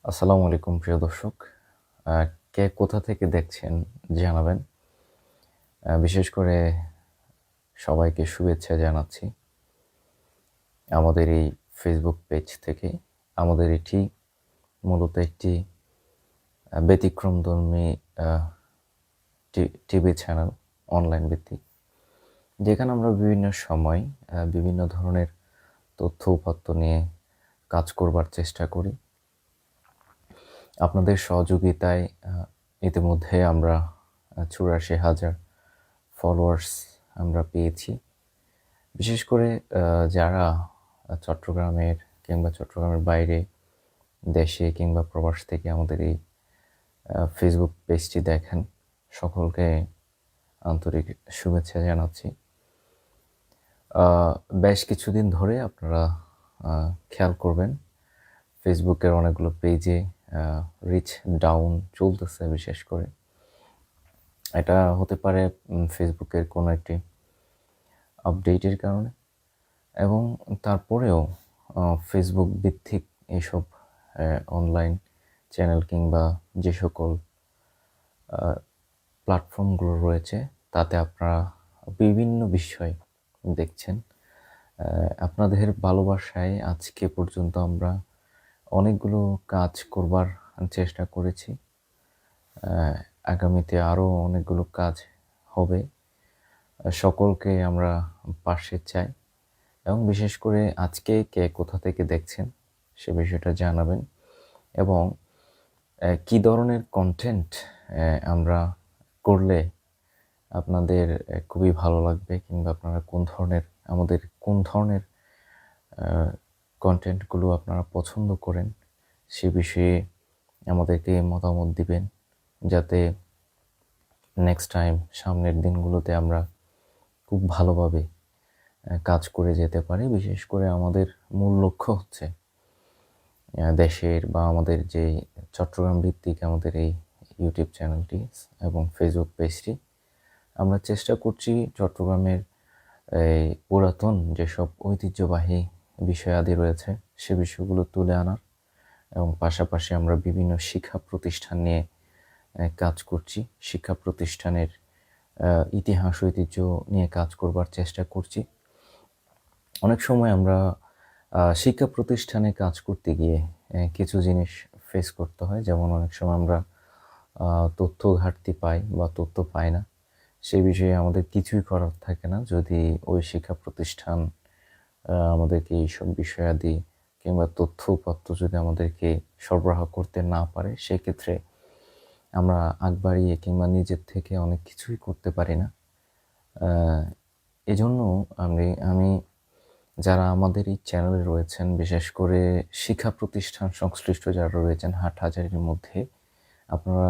আসসালামু আলাইকুম প্রিয় দর্শক। কে কোথা থেকে দেখছেন জানাবেন। বিশেষ করে সবাইকে শুভেচ্ছা জানাচ্ছি আমাদের এই ফেসবুক পেজ থেকে। আমাদের এটি মূলত একটি ব্যতিক্রমধর্মী আ টিভি চ্যানেল, অনলাইন ভিত্তিক। যেখানে আমরা বিভিন্ন সময় বিভিন্ন ধরনের তথ্য উপাত্ত নিয়ে কাজ করবার চেষ্টা করি। আপনাদের সহযোগিতায় ইতিমধ্যে আমরা ৮৪,০০০ ফলোয়ার্স আমরা পেয়েছি। বিশেষ করে যারা চট্টগ্রামের কিংবা চট্টগ্রামের বাইরে, দেশে কিংবা প্রবাস থেকে আমাদের এই ফেসবুক পেজটি দেখেন, সকলকে আন্তরিক শুভেচ্ছা জানাচ্ছি। বেশ কিছুদিন ধরে আপনারা খেয়াল করবেন ফেসবুকের অনেকগুলো পেজে রিচ ডাউন চলতেছে বিশেষ করে। এটা হতে পারে ফেসবুকের কোনো একটি আপডেটের কারণে, এবং তারপরেও ফেসবুক ভিত্তিক এইসব অনলাইন চ্যানেল কিংবা যে সকল প্ল্যাটফর্মগুলো রয়েছে তাতে আপনারা বিভিন্ন বিষয় দেখছেন। আপনাদের ভালোবাসায় আজকে পর্যন্ত আমরা অনেকগুলো কাজ করবার চেষ্টা করেছি। আগামীতে আরও অনেকগুলো কাজ হবে। সকলকে আমরা পাশে চাই, এবং বিশেষ করে আজকে কে কোথা থেকে দেখছেন সে বিষয়টা জানাবেন, এবং কী ধরনের কন্টেন্ট আমরা করলে আপনাদের খুবই ভালো লাগবে, কিংবা আপনারা কোন ধরনের কন্টেন্টগুলো আপনারা পছন্দ করেন সে বিষয়ে আমাদেরকে মতামত দিবেন, যাতে নেক্সট টাইম সামনের দিনগুলোতে আমরা খুব ভালোভাবে কাজ করে যেতে পারি। বিশেষ করে আমাদের মূল লক্ষ্য হচ্ছে দেশের বা আমাদের যে চট্টগ্রাম ভিত্তিক আমাদের এই ইউটিউব চ্যানেলটি এবং ফেসবুক পেজটি, আমরা চেষ্টা করছি চট্টগ্রামের এই পুরাতন যেসব ঐতিহ্যবাহী বিষয়াদি রয়েছে সে বিষয়গুলো তুলে আনার, এবং পাশাপাশি আমরা বিভিন্ন শিক্ষা প্রতিষ্ঠান নিয়ে কাজ করছি। শিক্ষা প্রতিষ্ঠানের ইতিহাস ঐতিহ্য নিয়ে কাজ করবার চেষ্টা করছি। অনেক সময় আমরা শিক্ষা প্রতিষ্ঠানে কাজ করতে গিয়ে কিছু জিনিস ফেস করতে হয়। যেমন অনেক সময় আমরা তথ্য ঘাটতি পাই বা তথ্য পাই না। সেই বিষয়ে আমাদের কিছুই করার থাকে না যদি ওই শিক্ষা প্রতিষ্ঠান আমাদেরকে এইসব বিষয়াদি কিংবা তথ্য উপাত্ত যদি আমাদেরকে সরবরাহ করতে না পারে, সেক্ষেত্রে আমরা আগ বাড়িয়ে কিংবা নিজের থেকে অনেক কিছুই করতে পারি না। এজন্য আমি যারা আমাদের এই চ্যানেলে রয়েছেন, বিশেষ করে শিক্ষা প্রতিষ্ঠান সংশ্লিষ্ট যারা রয়েছেন হাটহাজারীর মধ্যে, আপনারা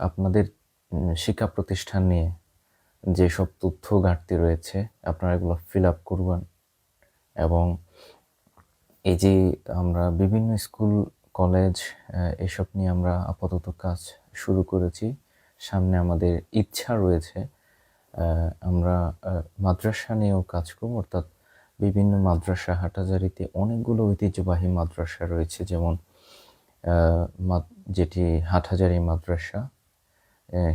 আপনাদের শিক্ষা প্রতিষ্ঠান নিয়ে যেসব তথ্য ঘাটতি রয়েছে আপনারা এগুলো ফিল আপ করবেন। এবং এই যে আমরা বিভিন্ন স্কুল, কলেজ এসব নিয়ে আমরা আপাতত কাজ শুরু করেছি। সামনে আমাদের ইচ্ছা রয়েছে আমরা মাদ্রাসা নিয়েও কাজ করব। অর্থাৎ বিভিন্ন মাদ্রাসা, হাটহাজারীতে অনেকগুলো ঐতিহ্যবাহী মাদ্রাসা রয়েছে, যেমন যেটি হাটহাজারী মাদ্রাসা,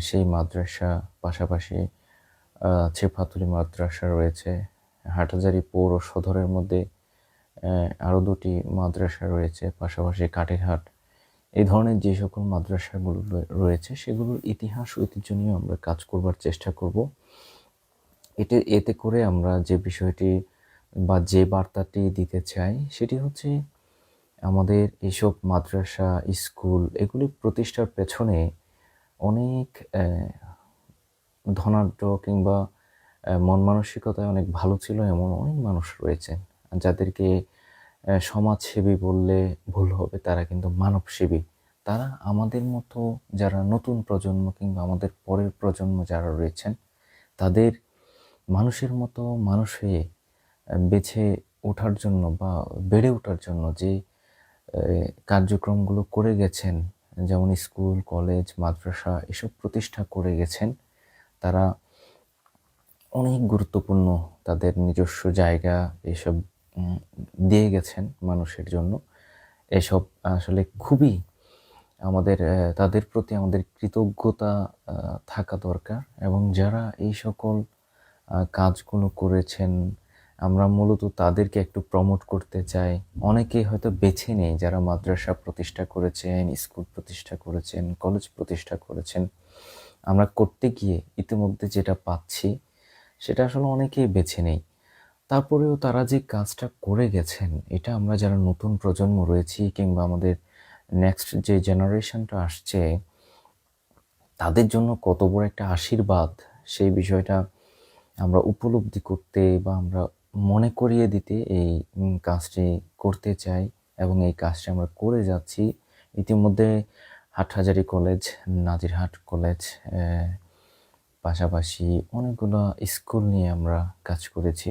সেই মাদ্রাসা পাশাপাশি ছেপাতুলি মাদ্রাসা রয়েছে। হাটহাজারী পৌর সদরের মধ্যে আরও দুটি মাদ্রাসা রয়েছে, পাশাপাশি কাঠিরহাট। এই ধরনের যে সকল মাদ্রাসাগুলো রয়েছে সেগুলোর ইতিহাস ঐতিহ্য নিয়ে আমরা কাজ করবার চেষ্টা করব। এতে করে আমরা যে বিষয়টি বা যে বার্তাটি দিতে চাই সেটি হচ্ছে, আমাদের এইসব মাদ্রাসা, স্কুল এগুলি প্রতিষ্ঠার পেছনে অনেক ধনাঢ্য কিংবা মন মানসিকতায় অনেক ভালো ছিল এমন অনেক মানুষ রয়েছেন, যাদেরকে সমাজসেবী বললে ভুল হবে, তারা কিন্তু মানবসেবী। তারা আমাদের মতো যারা নতুন প্রজন্ম কিংবা আমাদের পরের প্রজন্ম যারা রয়েছেন, তাদের মানুষের মতো মানুষ হয়ে বেঁচে ওঠার জন্য বা বেড়ে ওঠার জন্য যে কার্যক্রমগুলো করে গেছেন, যেমন স্কুল, কলেজ, মাদ্রাসা এসব প্রতিষ্ঠা করে গেছেন, তারা অনেক গুরুত্বপূর্ণ তাদের নিজস্ব জায়গা এসব দিয়ে গেছেন মানুষের জন্য। এসব আসলে খুবই আমাদের তাদের প্রতি আমাদের কৃতজ্ঞতা থাকা দরকার, এবং যারা এই সকল কাজগুলো করেছেন আমরা মূলত তাদেরকে একটু প্রমোট করতে চাই। অনেকেই হয়তো বেছে নেই যারা মাদ্রাসা প্রতিষ্ঠা করেছেন, স্কুল প্রতিষ্ঠা করেছেন, কলেজ প্রতিষ্ঠা করেছেন। আমরা করতে গিয়ে ইতিমধ্যে যেটা পাচ্ছি সেটা আসলে অনেকেই বেছে নেই। তারপরেও তারা যে কাজটা করে গেছেন এটা আমরা যারা নতুন প্রজন্ম রয়েছি কিংবা আমাদের নেক্সট যে জেনারেশনটা আসছে তাদের জন্য কত বড় একটা আশীর্বাদ, সেই বিষয়টা আমরা উপলব্ধি করতে বা আমরা মনে করিয়ে দিতে এই কাজটি করতে চাই, এবং এই কাজটি আমরা করে যাচ্ছি। ইতিমধ্যে হাটহাজারী কলেজ, নাজিরহাট কলেজ, পাশাপাশি অনেকগুলো স্কুল নিয়ে আমরা কাজ করেছি।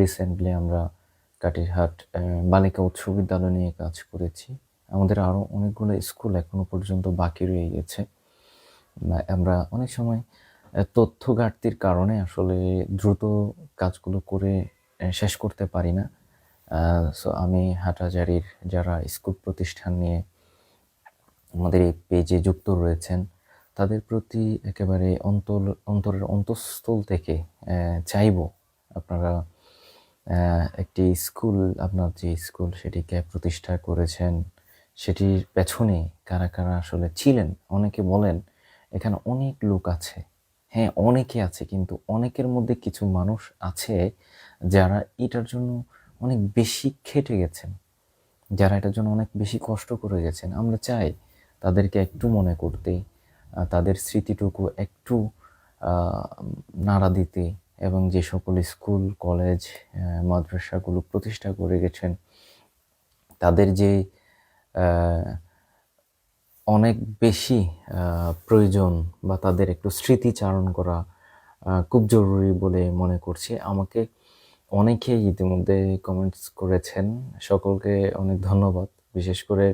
রিসেন্টলি আমরা কাটিরহাট বালিকা উচ্চ বিদ্যালয় নিয়ে কাজ করেছি। আমাদের আরও অনেকগুলো স্কুল এখনো পর্যন্ত বাকি রয়ে গেছে। আমরা অনেক সময় তথ্য ঘাটতির কারণে আসলে দ্রুত কাজগুলো করে শেষ করতে পারি না। সো আমি হাটহাজারীর যারা স্কুল প্রতিষ্ঠান নিয়ে আমাদের এই পেজে যুক্ত রয়েছেন তাদের প্রতি একেবারে অন্তরের অন্তঃস্থল থেকে চাইবো আপনারা একটি স্কুল, আপনার যে স্কুল সেটিকে প্রতিষ্ঠা করেছেন সেটির পেছনে কারা কারা আসলে ছিলেন। অনেকে বলেন এখানে অনেক লোক আছে, হ্যাঁ অনেকে আছে, কিন্তু অনেকের মধ্যে কিছু মানুষ আছে যারা এটার জন্য অনেক বেশি খেটে গেছেন, যারা এটার জন্য অনেক বেশি কষ্ট করে গেছেন। আমরা চাই তাদেরকে একটু মনে করতে, তাদের স্মৃতিটুকু একটু নাড়া দিতে, এবং যে সকল স্কুল কলেজ মাদ্রাসাগুলো প্রতিষ্ঠা করে গেছেন তাদের যে অনেক বেশি প্রয়োজন বা তাদের একটু স্মৃতিচারণ করা খুব জরুরি বলে মনে করছি। আমাকে অনেকেই ইতিমধ্যে কমেন্টস করেছেন, সকলকে অনেক ধন্যবাদ। বিশেষ করে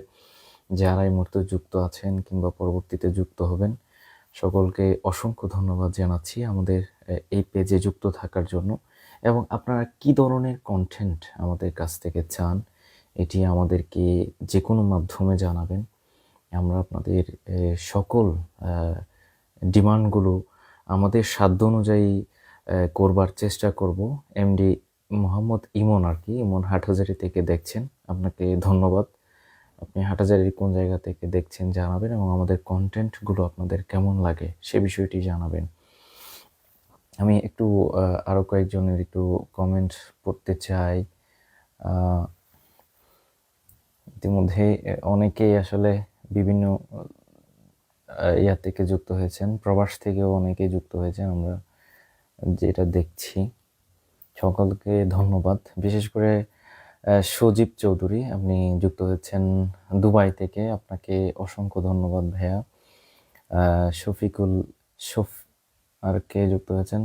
যারা এই মুহূর্তে যুক্ত আছেন কিংবা পরবর্তীতে যুক্ত হবেন সকলকে অসংখ্য ধন্যবাদ জানাচ্ছি আমাদের এই পেজে যুক্ত থাকার জন্য। এবং আপনারা কী ধরনের কন্টেন্ট আমাদের কাছ থেকে চান এটি আমাদেরকে যে কোনো মাধ্যমে জানাবেন। আমরা আপনাদের সকল ডিমান্ডগুলো আমাদের সাধ্য অনুযায়ী করবার চেষ্টা করব। এমডি মোহাম্মদ ইমন আর কি, ইমন হাটহাজারী থেকে দেখছেন, আপনাকে ধন্যবাদ। আপনি হাটহাজারীর কোন জায়গা থেকে দেখছেন জানাবেন, এবং আমাদের কন্টেন্টগুলো আপনাদের কেমন লাগে সে বিষয়টি জানাবেন। আমি একটু আরও কয়েকজনের একটু কমেন্ট পড়তে চাই। ইতিমধ্যে অনেকেই আসলে বিভিন্ন ইয়া থেকে যুক্ত হয়েছেন, প্রবাস থেকেও অনেকেই যুক্ত হয়েছেন, আমরা যেটা দেখছি। সকলকে ধন্যবাদ। বিশেষ করে সজীব চৌধুরী, আপনি যুক্ত হয়েছেন দুবাই থেকে, আপনাকে অসংখ্য ধন্যবাদ ভাইয়া। শফিকুল আর কে যুক্ত হয়েছেন,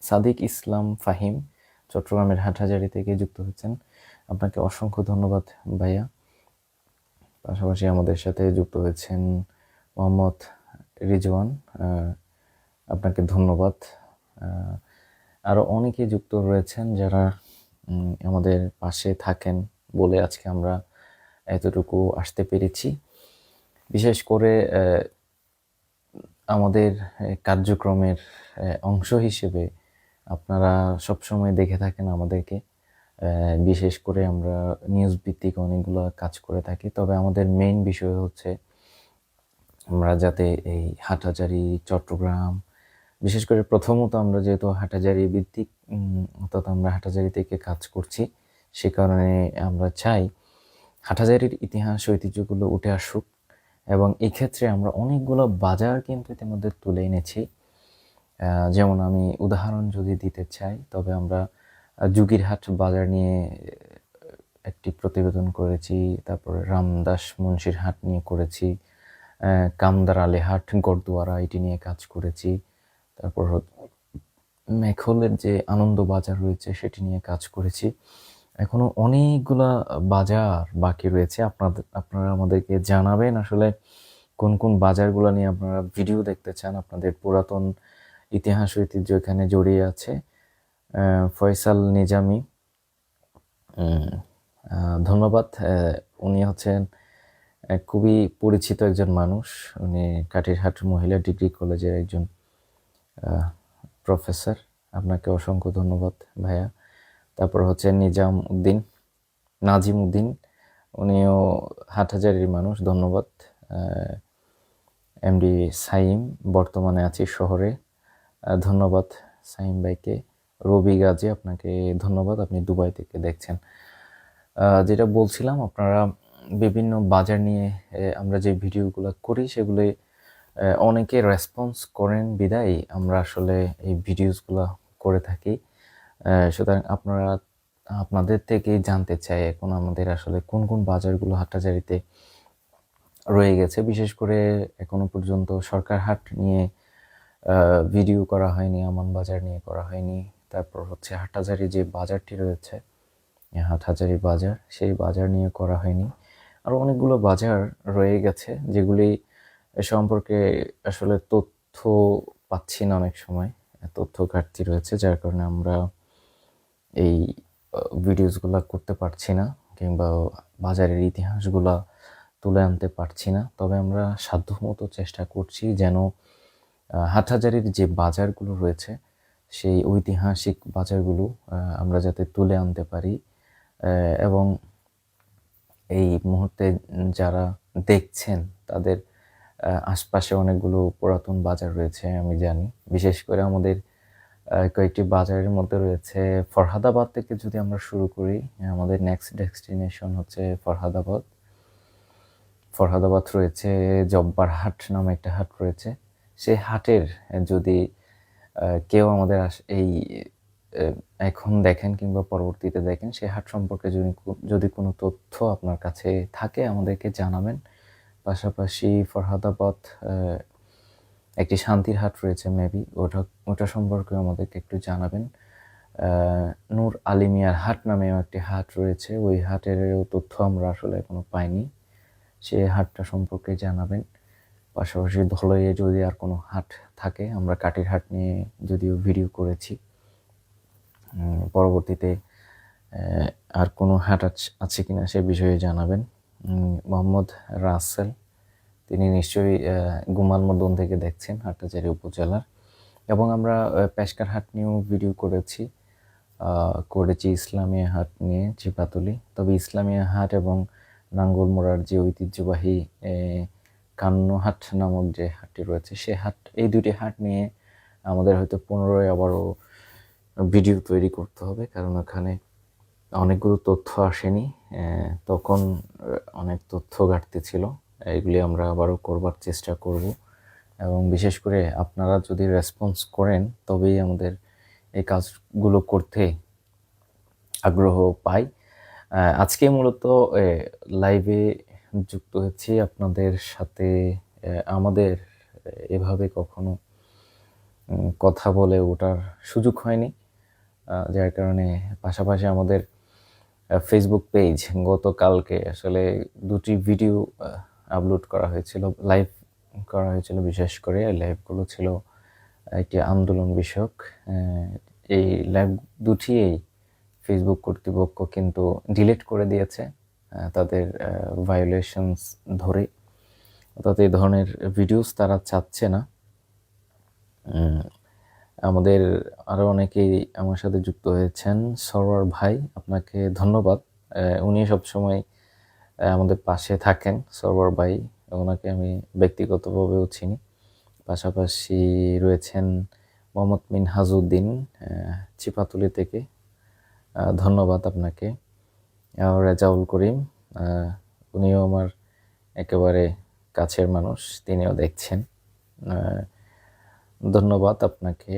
সাদিক ইসলাম ফাহিম চট্টগ্রামের হাটহাজারী থেকে যুক্ত হয়েছেন, আপনাকে অসংখ্য ধন্যবাদ ভাইয়া। পাশাপাশি আমাদের সাথে যুক্ত হয়েছেন মোহাম্মদ রিজওয়ান, আপনাকে ধন্যবাদ। আরও অনেকে যুক্ত রয়েছেন যারা আমাদের পাশে থাকেন বলে আজকে আমরা এতটুকু আসতে পেরেছি। বিশেষ করে আমাদের কার্যক্রমের অংশ হিসেবে আপনারা সবসময় দেখে থাকেন আমাদেরকে। বিশেষ করে আমরা নিউজ ভিত্তিক অনেকগুলো কাজ করে থাকি, তবে আমাদের মেইন বিষয় হচ্ছে আমরা যাতে এই হাটহাজারী চট্টগ্রাম, বিশেষ করে প্রথমত আমরা যেহেতু হাটহাজারী ভিত্তিক অর্থাৎ আমরা হাটহাজারী থেকে কাজ করছি, সে কারণে আমরা চাই হাটহাজারীর ইতিহাস ঐতিহ্যগুলো উঠে আসুক। এবং এই ক্ষেত্রে আমরা অনেকগুলো বাজার কিন্তু ইতিমধ্যে তুলে এনেছি। যেমন আমি উদাহরণ যদি দিতে চাই তবে আমরা জুগিরহাট বাজার নিয়ে একটি প্রতিবেদন করেছি, তারপরে রামদাস মুন্সির হাট নিয়ে করেছি, কামদার আলী হাট গড়দুয়ারা এটি নিয়ে কাজ করেছি, তারপর মেখলের যে আনন্দ বাজার রয়েছে সেটি নিয়ে কাজ করেছি। এখনো অনেকগুলা বাজার বাকি রয়েছে। আপনারা আমাদেরকে জানাবেন আসলে কোন কোন বাজারগুলো নিয়ে আপনারা ভিডিও দেখতে চান, আপনাদের পুরাতন ইতিহাস ঐতিহ্য এখানে জড়িয়ে আছে। ফয়সাল নিজামি, ধন্যবাদ। উনি হচ্ছেন খুবই পরিচিত একজন মানুষ। উনি কাটিরহাট মহিলা ডিগ্রি কলেজের একজন প্রফেসর। আপনাকে অসংখ্য ধন্যবাদ ভাইয়া। তারপর হচ্ছে নাজিম উদ্দিন, উনিও হাটহাজারীর মানুষ, ধন্যবাদ। এমডি সাইম, বর্তমানে আছি শহরে, ধন্যবাদ সাইম ভাইকে। রবি গাজী, আপনাকে ধন্যবাদ, আপনি দুবাই থেকে দেখছেন। যেটা বলছিলাম, আপনারা বিভিন্ন বাজার নিয়ে আমরা যে ভিডিওগুলো করি সেগুলো অনেকে রেসপন্স করেন বিদায় আমরা আসলে এই ভিডিওসগুলো করে থাকি। সুতরাং আপনাদের থেকেই জানতে চাই এখন আমাদের আসলে কোন কোন বাজারগুলো হাটহাজারীতে রয়ে গেছে। বিশেষ করে এখনো পর্যন্ত সরকার হাট নিয়ে ভিডিও করা হয়নি, আমান বাজার নিয়ে করা হয়নি। তারপর হচ্ছে হাটহাজারী যে বাজারটি রয়েছে, হাটহাজারী বাজার, সেই বাজার নিয়ে করা হয়নি। আরও অনেকগুলো বাজার রয়ে গেছে যেগুলি সম্পর্কে আসলে তথ্য পাচ্ছি না, অনেক সময় তথ্য ঘাটতি রয়েছে, যার কারণে আমরা এই ভিডিওসগুলো করতে পারছি না কিংবা বাজারের ইতিহাসগুলা তুলে আনতে পারছি না। তবে আমরা সাধ্যমতো চেষ্টা করছি যেন হাটহাজারীর যে বাজারগুলো রয়েছে সেই ঐতিহাসিক বাজারগুলো আমরা যাতে তুলে আনতে পারি। এবং এই মুহূর্তে যারা দেখছেন তাদের আশপাশে অনেকগুলো পুরাতন বাজার রয়েছে আমি জানি। বিশেষ করে আমাদের কয়েকটি বাজারের মধ্যে রয়েছে ফরহাদাবাদ থেকে যদি আমরা শুরু করি, আমাদের নেক্সট ডেস্টিনেশন হচ্ছে ফরহাদাবাদ রয়েছে জব্বার হাট নামে একটা হাট রয়েছে। সেই হাটের যদি কেউ আমাদের এই এখন দেখেন কিংবা পরবর্তীতে দেখেন, সেই হাট সম্পর্কে যদি কোনো তথ্য আপনার কাছে থাকে আমাদেরকে জানাবেন। পাশাপাশি ফরহাদাবাদ একটি শান্তির হাট রয়েছে, মেবি ওটা সম্পর্কে আমাদেরকে একটু জানাবেন। নূর আলিমিয়ার হাট নামেও একটি হাট রয়েছে, ওই হাটেরও তথ্য আমরা আসলে এখনো পাইনি, সেই হাটটা সম্পর্কে জানাবেন। পাশাপাশি ধলইয়ে যদি আর কোনো হাট থাকে, আমরা কাটির হাট নিয়ে যদিও ভিডিও করেছি, পরবর্তীতে আর কোনো হাট আছে কিনা সে বিষয়ে জানাবেন। মোহাম্মদ রাসেল, তিনি নিশ্চয়ই গুমালমদন থেকে দেখছেন, হাটহাজারী উপজেলার। এবং আমরা পেশকার হাট নিয়েও ভিডিও করেছি ইসলামিয়া হাট নিয়ে চিপাতলি। তবে ইসলামিয়া হাট এবং নাঙ্গলমোড়ার যে ঐতিহ্যবাহী কান্নহাট নামক যে হাটটি রয়েছে, সে হাট, এই দুটি হাট নিয়ে আমাদের হয়তো পুনরায় আবারও ভিডিও তৈরি করতে হবে, কারণ ওখানে অনেকগুলো তথ্য আসেনি, তখন অনেক তথ্য ঘাটতি ছিল। এগুলি আমরা আবারও করবার চেষ্টা করব, এবং বিশেষ করে আপনারা যদি রেসপন্স করেন তবেই আমাদের এই কাজগুলো করতে আগ্রহ পাই। আজকে মূলত লাইভে যুক্ত হচ্ছি আপনাদের সাথে। আমাদের এভাবে কখনো কথা বলে ওঠার সুযোগ হয়নি, যার কারণে পাশাপাশি আমাদের ফেসবুক পেজ গতকালকে আসলে দুটি ভিডিও আপলোড করা হয়েছিল, লাইভ করা হয়েছিল। বিশেষ করে লাইভগুলো ছিল একটি আন্দোলন বিষয়ক। এই লাইভ দুটি ফেসবুক কর্তৃপক্ষ কিন্তু ডিলিট করে দিয়েছে তাদের ভায়োলেশনস ধরে, অর্থাৎ এই ধরনের ভিডিওস তারা চাচ্ছে না। আমাদের আরও অনেকেই আমার সাথে যুক্ত হয়েছেন। সরওয়ার ভাই, আপনাকে ধন্যবাদ, উনি সবসময় আমাদের পাশে থাকেন। সরওয়ার ভাই, ওনাকে আমি ব্যক্তিগতভাবেও চিনি। পাশাপাশি রয়েছেন মোহাম্মদ মিনহাজউদ্দিন চিপাতলি থেকে, ধন্যবাদ আপনাকে। রেজাউল করিম, উনিও আমার একেবারে কাছের মানুষ, তিনিও দেখছেন, ধন্যবাদ আপনাকে।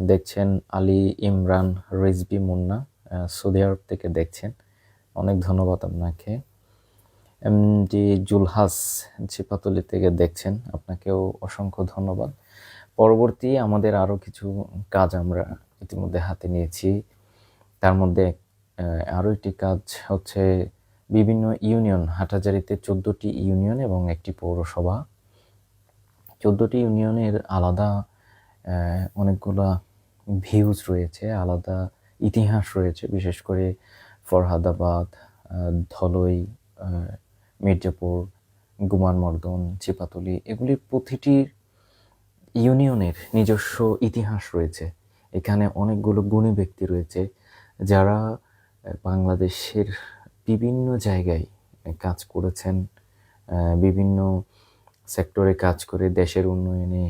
দেখছেন আলী ইমরান রিজবি মুন্না, সৌদি আরব থেকে দেখছেন, অনেক ধন্যবাদ আপনাকে। এমডি জুলহাস চিপাতলি থেকে দেখছেন, আপনাকেও অসংখ্য ধন্যবাদ। পরবর্তী আমাদের আরও কিছু কাজ আমরা ইতিমধ্যে হাতে নিয়েছি। তার মধ্যে আরও একটি কাজ হচ্ছে বিভিন্ন ইউনিয়ন, হাটহাজারীতে 14টি ইউনিয়ন এবং একটি পৌরসভা। 14টি ইউনিয়নের আলাদা অনেকগুলা ভিউজ রয়েছে, আলাদা ইতিহাস রয়েছে। বিশেষ করে ফরহাদাবাদ, ধলই, মির্জাপুর, গুমানমর্দন, চিপাতলী, এগুলির প্রতিটির ইউনিয়নের নিজস্ব ইতিহাস রয়েছে। এখানে অনেকগুলো গুণী ব্যক্তি রয়েছে যারা বাংলাদেশের বিভিন্ন জায়গায় কাজ করেছেন, বিভিন্ন সেক্টরে কাজ করে দেশের উন্নয়নে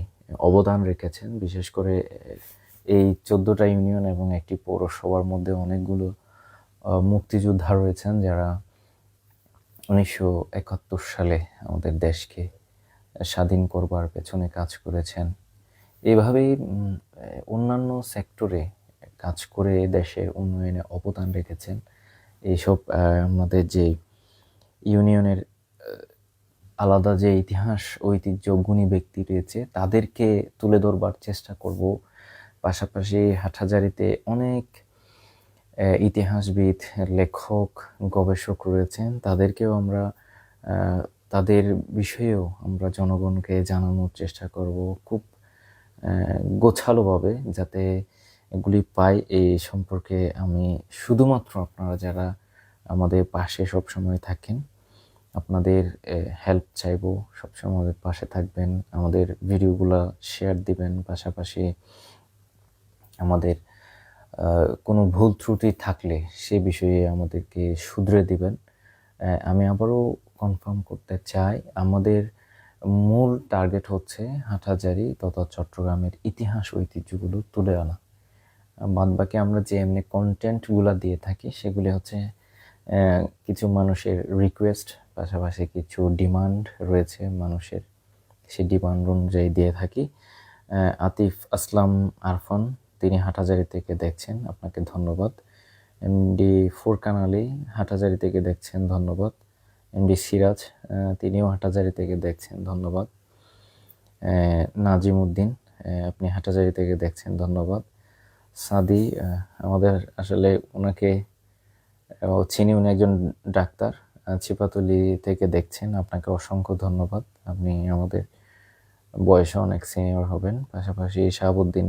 অবদান রেখেছেন। বিশেষ করে এই 14টা ইউনিয়ন এবং একটি পৌরসভার মধ্যে অনেকগুলো মুক্তিযোদ্ধা রয়েছেন যারা 1971 সালে আমাদের দেশকে স্বাধীন করবার পেছনে কাজ করেছেন। এইভাবেই অন্যান্য সেক্টরে কাজ করে দেশের উন্নয়নে অবদান রেখেছেন। এইসব আমাদের যে ইউনিয়নের আলাদা যে ইতিহাস, ঐতিহ্য, গুণী ব্যক্তি রয়েছে তাদেরকে তুলে ধরবার চেষ্টা করব। পাশাপাশি হাটহাজারীতে অনেক ইতিহাসবিদ, লেখক, গবেষক রয়েছেন, তাদেরকেও আমরা তাদের বিষয়েও আমরা জনগণকে জানানোর চেষ্টা করব খুব গোছালোভাবে, যাতে এগুলি পাই। এই সম্পর্কে আমি শুধুমাত্র আপনারা যারা আমাদের পাশে সবসময় থাকেন, আপনাদের হেল্প চাইবো, সবসময় আমাদের পাশে থাকবেন, আমাদের ভিডিওগুলো শেয়ার দিবেন, পাশাপাশি আমাদের কোনো ভুল ত্রুটি থাকলে সে বিষয়ে আমাদেরকে শুধরে দিবেন। আমি আবারও কনফার্ম করতে চাই, আমাদের মূল টার্গেট হচ্ছে হাটহাজারী তথা চট্টগ্রামের ইতিহাস ঐতিহ্যগুলো তুলে আনা। বাদবাকি আমরা যে এমনি কন্টেন্টগুলো দিয়ে থাকি সেগুলি হচ্ছে কিছু মানুষের রিকোয়েস্ট, পাশাপাশি কিছু ডিমান্ড রয়েছে মানুষের, সেই ডিমান্ড অনুযায়ী দিয়ে থাকি। আতিফ আসলাম আরফান, তিনি হাটহাজারী থেকে দেখছেন, আপনাকে ধন্যবাদ। এমডি ফুরকান আলী হাটহাজারী থেকে দেখছেন, ধন্যবাদ। এমডি সিরাজ, তিনিও হাটহাজারী থেকে দেখছেন, ধন্যবাদ। নাজিম উদ্দিন, আপনি হাটহাজারী থেকে দেখছেন, ধন্যবাদ। সাদি, আমাদের আসলে ওনাকে চিনি, উনি একজন ডাক্তার, চিপাতলী থেকে দেখছেন, আপনাকে অসংখ্য ধন্যবাদ। আপনি আমাদের বয়সে অনেক সিনিয়র হবেন। পাশাপাশি শাহাবুদ্দিন,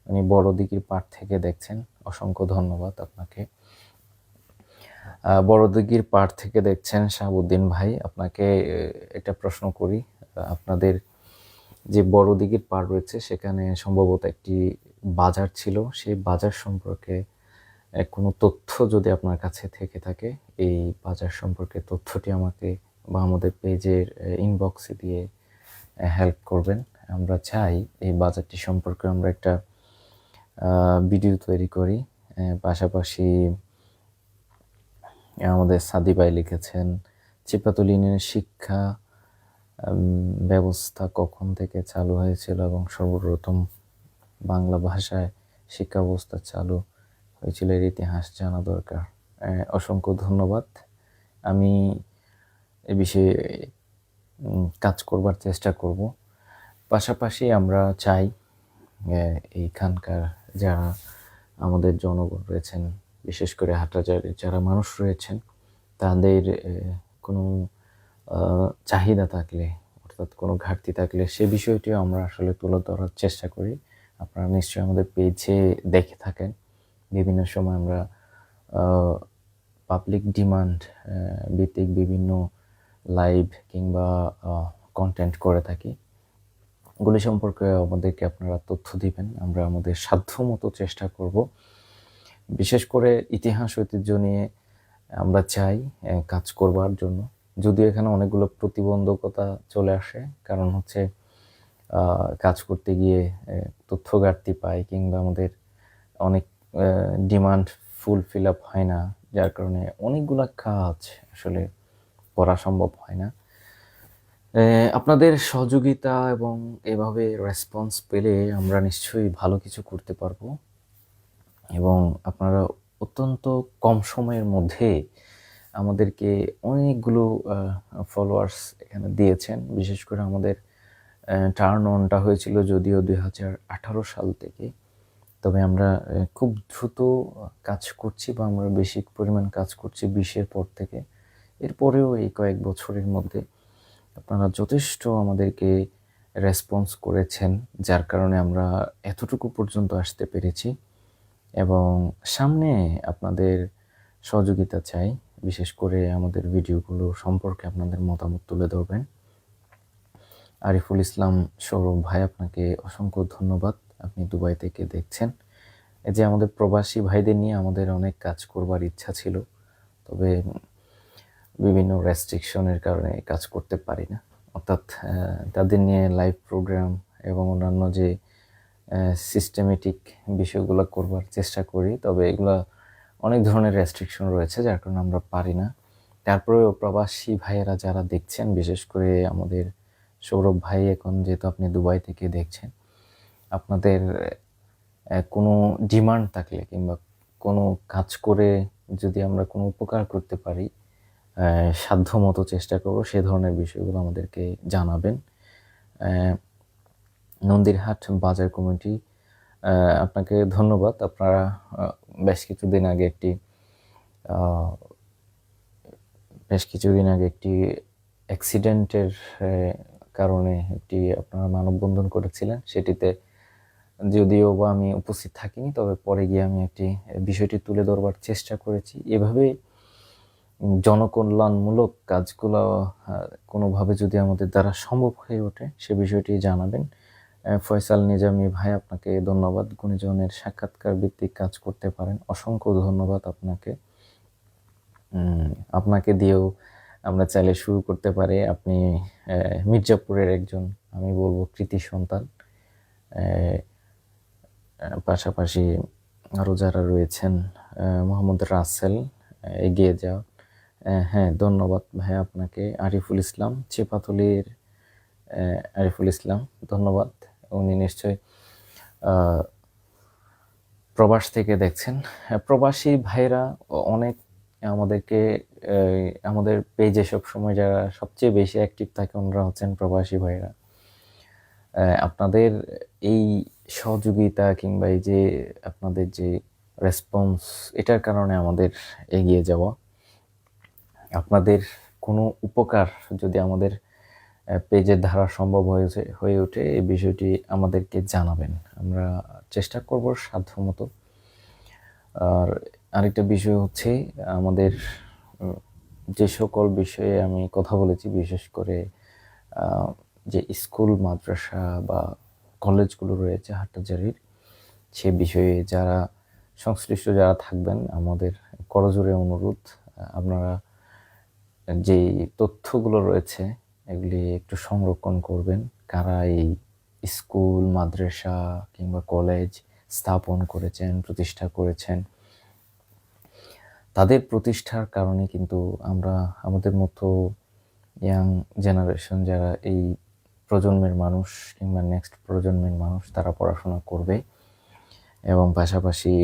উনি বড় দিঘির পাড় থেকে দেখছেন, অসংখ্য ধন্যবাদ আপনাকে। বড় দিঘির পাড় থেকে দেখছেন শাহাবুদ্দিন ভাই, আপনাকে একটা প্রশ্ন করি। আপনাদের যে বড় দিঘির পাড় রয়েছে সেখানে সম্ভবত একটি বাজার ছিল, সেই বাজার সম্পর্কে কোনো তথ্য যদি আপনার কাছে থেকে থাকে, এই বাজার সম্পর্কে তথ্যটি আমাকে বা আমাদের পেজের ইনবক্সে দিয়ে হেল্প করবেন। আমরা চাই এই বাজারটি সম্পর্কে আমরা একটা ভিডিও তৈরি করি। পাশাপাশি আমাদের সাদি ভাই লিখেছেন, চিপাতলী ইউনিয়নের শিক্ষা ব্যবস্থা কখন থেকে চালু হয়েছিল এবং সর্বপ্রথম বাংলা ভাষায় শিক্ষা ব্যবস্থা চালু হয়েছিল এর ইতিহাস জানা দরকার। অসংখ্য ধন্যবাদ। আমি এ বিষয়ে কাজ করবার চেষ্টা করব। পাশাপাশি আমরা চাই এইখানকার যারা আমাদের জনগণ রয়েছেন, বিশেষ করে হাটহাজারীর যারা মানুষ রয়েছেন, তাদের কোনো চাহিদা থাকলে, অর্থাৎ কোনো ঘাটতি থাকলে সে বিষয়টিও আমরা আসলে তুলে ধরার চেষ্টা করি। আপনারা নিশ্চয়ই আমাদের পেজে দেখে থাকেন, বিভিন্ন সময় আমরা পাবলিক ডিমান্ড ভিত্তিক বিভিন্ন লাইভ কিংবা কন্টেন্ট করে থাকি। এগুলি সম্পর্কে আমাদেরকে আপনারা তথ্য দিবেন, আমরা আমাদের সাধ্যমতো চেষ্টা করব। বিশেষ করে ইতিহাস ঐতিহ্য নিয়ে আমরা চাই কাজ করবার জন্য, যদিও এখানে অনেকগুলো প্রতিবন্ধকতা চলে আসে, কারণ হচ্ছে কাজ করতে গিয়ে তথ্য ঘাটতি পাই কিংবা আমাদের অনেক ডিমান্ড ফুলফিল আপ হয় না, যার কারণে অনেকগুলা কাজ আসলে করা সম্ভব হয় না। আপনাদের সহযোগিতা এবং এভাবে রেসপন্স পেলে আমরা নিশ্চয়ই ভালো কিছু করতে পারবো, এবং আপনারা অত্যন্ত কম সময়ের মধ্যে আমাদেরকে অনেকগুলো ফলোয়ার্স এখানে দিয়েছেন। বিশেষ করে আমাদের টার্ন অনটা হয়েছিল যদিও 2018 সাল থেকে, তবে আমরা খুব দ্রুত কাজ করছি বা আমরা বেশি পরিমাণ কাজ করছি 20-এর পর থেকে। এরপরেও এই কয়েক বছরের মধ্যে আপনারা যথেষ্ট আমাদেরকে রেসপন্স করেছেন, যার কারণে আমরা এতটুকু পর্যন্ত আসতে পেরেছি, এবং সামনে আপনাদের সহযোগিতা চাই। বিশেষ করে আমাদের ভিডিওগুলো সম্পর্কে আপনাদের মতামত তুলে ধরবেন। আরিফুল ইসলাম সৌরভ ভাই, আপনাকে অসংখ্য ধন্যবাদ। আপনি দুবাই থেকে দেখছেন। এই যে আমাদের প্রবাসী ভাইদের নিয়ে আমাদের অনেক কাজ করবার ইচ্ছা ছিল, তবে বিভিন্ন রেস্ট্রিকশনের কারণে কাজ করতে পারি না। অর্থাৎ তাদের নিয়ে লাইভ প্রোগ্রাম এবং অন্যান্য যে সিস্টেমেটিক বিষয়গুলো করবার চেষ্টা করি, তবে এগুলো অনেক ধরনের রেস্ট্রিকশন রয়েছে, যার কারণে আমরা পারি না। তারপরেও প্রবাসী ভাইয়েরা যারা দেখছেন, বিশেষ করে আমাদের সৌরভ ভাই, এখন যেহেতু আপনি দুবাই থেকে দেখছেন, আপনাদের কোনো ডিমান্ড থাকলে কিংবা কোনো কাজ করে যদি আমরা কোনো উপকার করতে পারি, সাধ্যমতো চেষ্টা করব সে ধরনের বিষয়গুলো আমাদেরকে জানাবেন। নন্দীরহাট বাজার কমিটি, আপনাকে ধন্যবাদ। আপনারা বেশ কিছুদিন আগে একটি অ্যাক্সিডেন্টের কারণে আপনারা মানববন্ধন করেছিলেন। সেটিতে যদিও বা আমি উপস্থিত থাকিনি, তবে পরে গিয়ে আমি বিষয়টি তুলে ধরবার চেষ্টা করেছি। এভাবে জনকল্যাণমূলক কাজগুলো কোনোভাবে যদি আমাদের দ্বারা সম্ভব হয়ে ওঠে, সে বিষয়টি জানাবেন। ফয়সাল নিজামী ভাই, আপনাকে ধন্যবাদ। গুণীজনের সাক্ষাৎকার ভিত্তিক কাজ করতে পারেন, অসংখ্য ধন্যবাদ আপনাকে। আপনাকে দিয়েও আমরা চাইলে শুরু করতে পারি। আপনি মির্জাপুরের একজন, আমি বলবো, কৃতি সন্তান। পাশাপাশি আরও যারা রয়েছেন, মোহাম্মদ রাসেল, এগিয়ে যাও। হ্যাঁ, ধন্যবাদ ভাই আপনাকে। আরিফুল ইসলাম, চেপাতলির আরিফুল ইসলাম, ধন্যবাদ। উনি নিশ্চয় প্রবাস থেকে দেখছেন। প্রবাসী ভাইরা অনেক আমাদেরকে, আমাদের পেজে সবসময় যারা সবচেয়ে বেশি অ্যাক্টিভ থাকে, ওনারা হচ্ছেন প্রবাসী ভাইরা। আপনাদের এই সহযোগিতা কিংবা এই যে আপনাদের যে রেসপন্স, এটার কারণে আমাদের এগিয়ে যাওয়া। আপনাদের কোনো উপকার যদি আমাদের পেজের দ্বারা সম্ভব হয়ে ওঠে, এই বিষয়টি আমাদেরকে জানাবেন, আমরা চেষ্টা করব সাধ্যমতো। আর আরেকটা বিষয় হচ্ছে, আমাদের যে সকল বিষয়ে আমি কথা বলেছি, বিশেষ করে যে স্কুল, মাদ্রাসা বা কলেজগুলো রয়েছে হাটহাজারীর, সে বিষয়ে যারা সংশ্লিষ্ট যারা থাকবেন, আমাদের করজোড়ে অনুরোধ, আপনারা যে তথ্যগুলো রয়েছে এগুলি একটু সংরক্ষণ করবেন। কারা এই স্কুল, মাদ্রাসা কিংবা কলেজ স্থাপন করেছেন, প্রতিষ্ঠা করেছেন, তাদের প্রতিষ্ঠার কারণে কিন্তু আমরা, আমাদের মতো ইয়াং জেনারেশন যারা এই প্রজন্মের মানুষ কিংবা নেক্সট প্রজন্মের মানুষ, তারা পড়াশোনা করবে এবং পাশাপাশি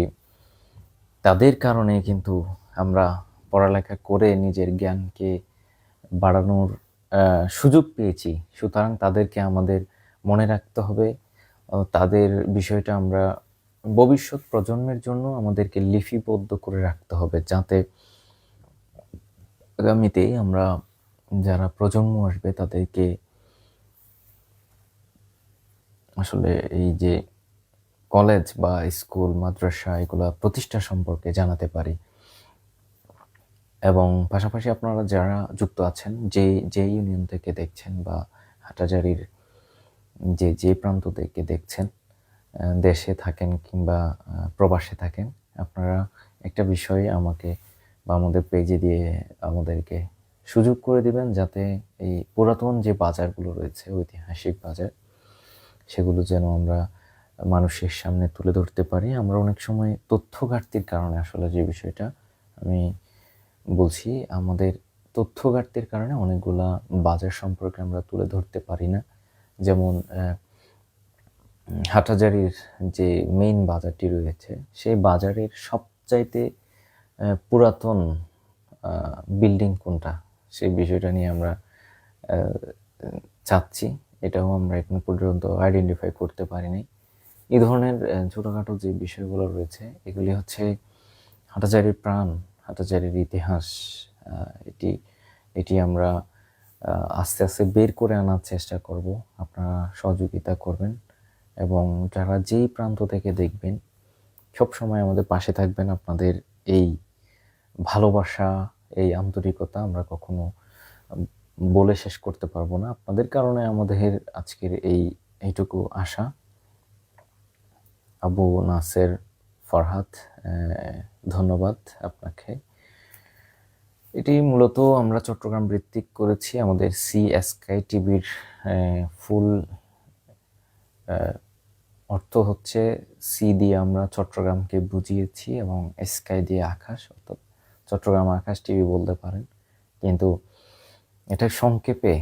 তাদের কারণে কিন্তু আমরা পড়ালেখা করে নিজের জ্ঞানকে বাড়ানোর সুযোগ পেয়েছি। সুতরাং তাদেরকে আমাদের মনে রাখতে হবে, তাদের বিষয়টা আমরা ভবিষ্যৎ প্রজন্মের জন্য আমাদেরকে লিপিবদ্ধ করে রাখতে হবে, যাতে আগামীতে আমরা যারা প্রজন্ম আসবে তাদেরকে আসলে এই যে কলেজ বা স্কুল, মাদ্রাসা এগুলা প্রতিষ্ঠা সম্পর্কে জানাতে পারি। এবং পাশাপাশি আপনারা যারা যুক্ত আছেন, যে ইউনিয়ন থেকে দেখছেন বা হাটহাজারীর যে প্রান্ত থেকে দেখছেন, দেশে থাকেন কিংবা প্রবাসে থাকেন, আপনারা একটা বিষয় আমাকে বা আমাদের পেজে দিয়ে আমাদেরকে সুযোগ করে দিবেন, যাতে এই পুরাতন যে বাজারগুলো রয়েছে, ঐতিহাসিক বাজার, সেগুলো যেন আমরা মানুষের সামনে তুলে ধরতে পারি। আমরা অনেক সময় তথ্য ঘাটতির কারণে, আসলে যে বিষয়টা আমি বলছি, আমাদের তথ্য ঘাটতির কারণে অনেকগুলা বাজার সম্পর্কে আমরা তুলে ধরতে পারি না। যেমন হাটহাজারীর যে মেইন বাজারটি রয়েছে, সেই বাজারের সবচাইতে পুরাতন বিল্ডিং কোনটা, সেই বিষয়টা নিয়ে আমরা চাচ্ছি। এটাও আমরা এখন পর্যন্ত আইডেন্টিফাই করতে পারিনি। এই ধরনের ছোটোখাটো যে বিষয়গুলো রয়েছে, এগুলি হচ্ছে হাটহাজারীর প্রাণ, হাটহাজারীর ইতিহাস। এটি আমরা আস্তে আস্তে বের করে আনার চেষ্টা করব। আপনারা সহযোগিতা করবেন এবং যারা যেই প্রান্ত থেকে দেখবেন, সবসময় আমাদের পাশে থাকবেন। আপনাদের এই ভালোবাসা এই আন্তরিকতা আমরা কখনো বলে শেষ করতে পারবো না। আপনাদের কারণে আমাদের আজকের এইটুকু আশা। আবু নাসের ফরহাদ, ধন্যবাদ আপনাকে। এটি মূলত আমরা চট্টগ্রাম ভিত্তিক করেছি। আমাদের CSK টিভির ফুল অর্থ হচ্ছে সি দিয়ে আমরা চট্টগ্রামকে বুঝিয়েছি এবং স্কাই দিয়ে আকাশ, অর্থাৎ চট্টগ্রাম আকাশ টিভি বলতে পারেন। কিন্তু এটা সংক্ষেপে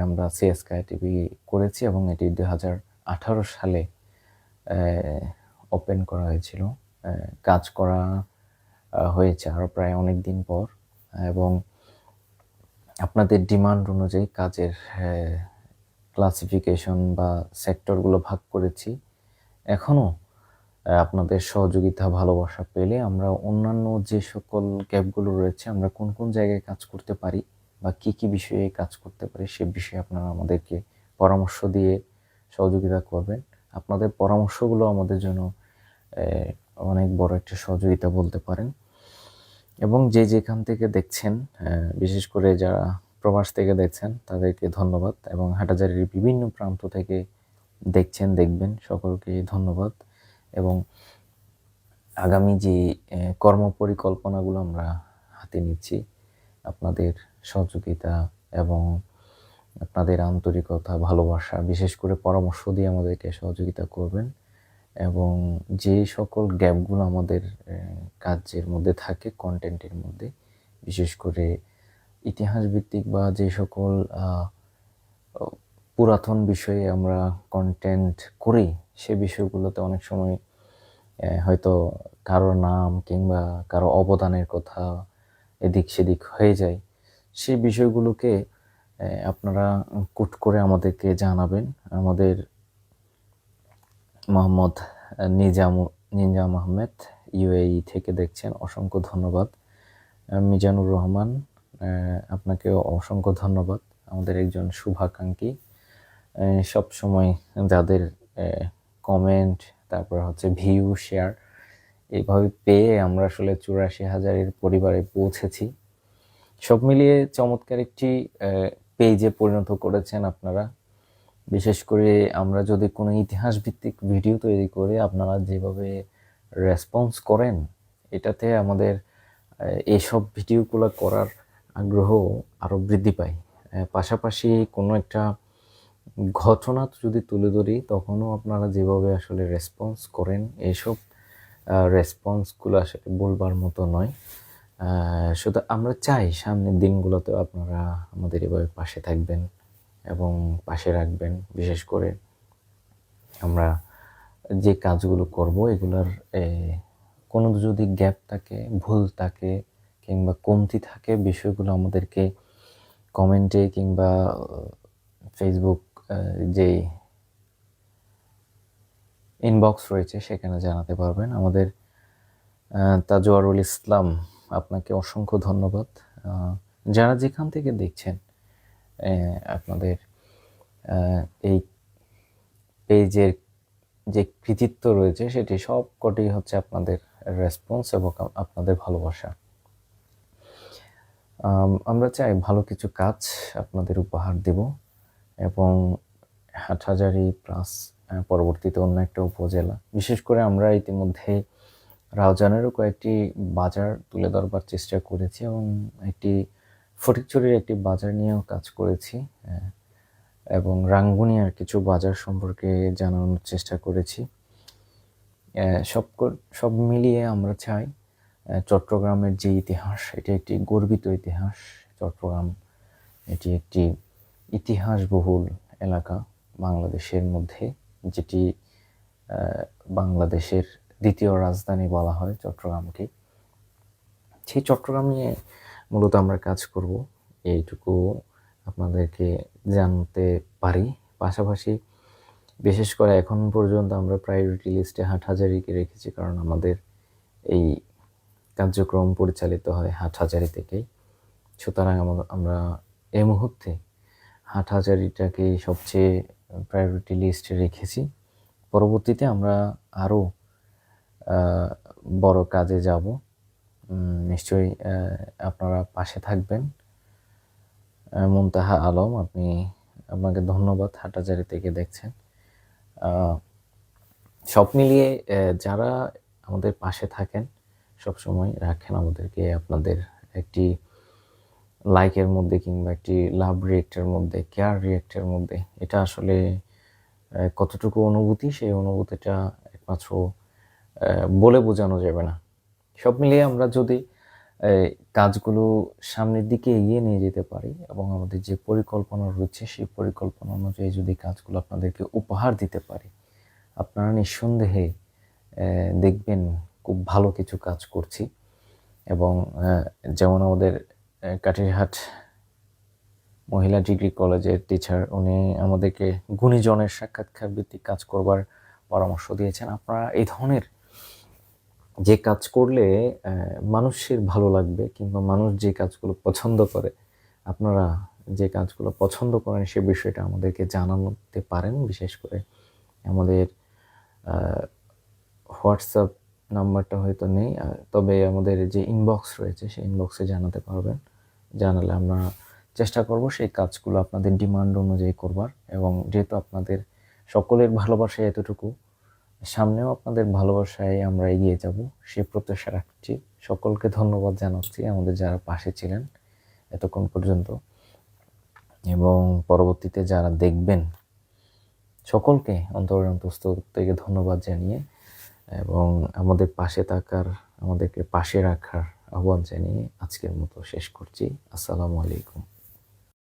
আমরা CSK টিভি করেছি এবং এটি 2018 সালে ওপেন করা হয়েছিল। কাজ করা হয়েছে আরও প্রায় অনেক দিন পর, এবং আপনাদের ডিমান্ড অনুযায়ী কাজের ক্লাসিফিকেশন বা সেক্টরগুলো ভাগ করেছি। এখনও আপনাদের সহযোগিতা ভালোবাসা পেলে আমরা অন্যান্য যে সকল গ্যাপগুলো রয়েছে, আমরা কোন কোন জায়গায় কাজ করতে পারি বা কি কি বিষয়ে কাজ করতে পারি সে বিষয়ে আপনারা আমাদেরকে পরামর্শ দিয়ে সহযোগিতা করবেন। আপনাদের পরামর্শগুলো আমাদের জন্য অনেক বড় একটা সহযোগিতা বলতে পারেন। এবং যেখান থেকে দেখছেন, বিশেষ করে যারা প্রবাস থেকে দেখছেন তাদেরকে ধন্যবাদ, এবং হাটহাজারীর বিভিন্ন প্রান্ত থেকে দেখবেন সকলকে ধন্যবাদ। এবং আগামী যে কর্মপরিকল্পনাগুলো আমরা হাতে নিচ্ছি, আপনাদের সহযোগিতা এবং আপনাদের আন্তরিকতা, ভালোবাসা, বিশেষ করে পরামর্শ দিয়ে আমাদেরকে সহযোগিতা করবেন। এবং যে সকল গ্যাপগুলো আমাদের কাজের মধ্যে থাকে, কন্টেন্টের মধ্যে, বিশেষ করে ইতিহাস ভিত্তিক বা যে সকল পুরাতন বিষয়ে আমরা কন্টেন্ট করি, সে বিষয়গুলোতে অনেক সময় হয়তো কারো নাম কিংবা কারো অবদানের কথা এদিক সেদিক হয়ে যায়। সেই বিষয়গুলোকে আপনারা কুট করে আমাদেরকে জানাবেন। আমাদের মোহাম্মদ নিজাম আহমেদ UAE থেকে দেখছেন, অসংখ্য ধন্যবাদ। মিজানুর রহমান, আপনাকেও অসংখ্য ধন্যবাদ। আমাদের একজন শুভাকাঙ্ক্ষী, সব সময় যাদের কমেন্ট, তারপর হচ্ছে ভিউ, শেয়ার এইভাবে পেয়ে আমরা আসলে 84,000-এর পরিবারে পৌঁছেছি। সব মিলিয়ে চমৎকার একটি পেজে পরিণত করেছেন আপনারা। বিশেষ করে আমরা যদি কোনো ইতিহাস ভিত্তিক ভিডিও তৈরি করি, আপনারা যেভাবে রেসপন্স করেন, এটাতে আমাদের এইসব ভিডিওগুলো করার আগ্রহ আরও বৃদ্ধি পায়। পাশাপাশি কোনো একটা ঘটনা যদি তুলে ধরি, তখনও আপনারা যেভাবে আসলে রেসপন্স করেন, এইসব রেসপন্সগুলো আসলে বলবার মতো নয়। শুধু আমরা চাই সামনের দিনগুলোতেও আপনারা আমাদের এভাবে পাশে থাকবেন এবং পাশে রাখবেন। বিশেষ করে আমরা যে কাজগুলো করব, এগুলোর কোনো যদি গ্যাপ থাকে, ভুল থাকে কিংবা কমতি থাকে, বিষয়গুলো আমাদেরকে কমেন্টে কিংবা ফেসবুক যে ইনবক্স রয়েছে সেখানে জানাতে পারবেন। আমাদের তাজওয়ারুল ইসলাম, আপনাকে অসংখ্য ধন্যবাদ। যারা যেখান থেকে দেখছেন, আপনাদের এই পেজের যে কৃতিত্ব রয়েছে সেটি সব কটি হচ্ছে আপনাদের রেসপন্স এবং আপনাদের ভালোবাসা। আমরা চাই ভালো কিছু কাজ আপনাদের উপহার দেব, এবং হাটহাজারী প্লাস পরবর্তীতে অন্য একটা উপজেলা, বিশেষ করে আমরা ইতিমধ্যে রাউজানেরও কয়েকটি বাজার তুলে ধরবার চেষ্টা করেছি, এবং একটি ফটিকছড়ির একটি বাজার নিয়েও কাজ করেছি, এবং রাঙ্গুনিয়ার কিছু বাজার সম্পর্কে জানানোর চেষ্টা করেছি। সব মিলিয়ে আমরা চাই চট্টগ্রামের যে ইতিহাস, এটি একটি গর্বিত ইতিহাস। চট্টগ্রাম এটি একটি ইতিহাসবহুল এলাকা বাংলাদেশের মধ্যে, যেটি বাংলাদেশের দ্বিতীয় রাজধানী বলা হয় চট্টগ্রামকে। সেই চট্টগ্রাম নিয়ে মূলত আমরা কাজ করব, এইটুকু আপনাদেরকে জানতে পারি। পাশাপাশি বিশেষ করে এখন পর্যন্ত আমরা প্রায়োরিটি লিস্টে হাটহাজারীকে রেখেছি, কারণ আমাদের এই কার্যক্রম পরিচালিত হয় হাটহাজারী থেকেই। সুতরাং আমরা এই মুহূর্তে হাটহাজারীটাকে সবচেয়ে প্রায়োরিটি লিস্টে রেখেছি। পরবর্তীতে আমরা আরও বড় কাজে যাব, নিশ্চয়ই আপনারা পাশে থাকবেন। মুনতাহা আলম, আপনাকে ধন্যবাদ, হাটাজারি থেকে দেখছেন। সব মিলিয়ে যারা আমাদের পাশে থাকেন, সবসময় রাখেন আমাদেরকে আপনাদের একটি লাইকের মধ্যে কিংবা একটি লাভ রিয়েক্টের মধ্যে, কেয়ার রিয়েক্টের মধ্যে, এটা আসলে কতটুকু অনুভূতি, সেই অনুভূতিটা একমাত্র বলে বোঝানো যাবে না। সব মিলিয়ে আমরা যদি কাজগুলো সামনের দিকে এগিয়ে নিয়ে যেতে পারি এবং আমাদের যে পরিকল্পনা রয়েছে সেই পরিকল্পনা অনুযায়ী যদি কাজগুলো আপনাদেরকে উপহার দিতে পারি, আপনারা নিঃসন্দেহে দেখবেন খুব ভালো কিছু কাজ করছি। এবং যেমন আমাদের কাঠিরহাট মহিলা ডিগ্রি কলেজের টিচার, উনি আমাদেরকে গুণীজনের সাক্ষাৎকার ভিত্তিক কাজ করবার পরামর্শ দিয়েছেন। আপনারা এই ধরনের যে কাজ করলে মানুষের ভালো লাগবে কিংবা মানুষ যে কাজগুলো পছন্দ করে, আপনারা যে কাজগুলো পছন্দ করেন সে বিষয়টা আমাদেরকে জানাতে পারেন। বিশেষ করে আমাদের হোয়াটসঅ্যাপ নাম্বারটা হয়তো নেই, তবে আমাদের যে ইনবক্স রয়েছে সেই ইনবক্সে জানাতে পারবেন। জানালে আমরা চেষ্টা করব সেই কাজগুলো আপনাদের ডিমান্ড অনুযায়ী করবার। এবং যেহেতু আপনাদের সকলের ভালোবাসা এতটুকু, সামনেও আপনাদের ভালোবাসায় আমরা এগিয়ে যাব সেই প্রত্যাশা রাখছি। সকলকে ধন্যবাদ জানাচ্ছি আমাদের যারা পাশে ছিলেন এতক্ষণ পর্যন্ত, এবং পরবর্তীতে যারা দেখবেন সকলকে অন্তঃস্থল থেকে ধন্যবাদ জানিয়ে এবং আমাদের পাশে থাকার, আমাদেরকে পাশে রাখার আহ্বান জানিয়ে আজকের মতো শেষ করছি। আসসালামু আলাইকুম।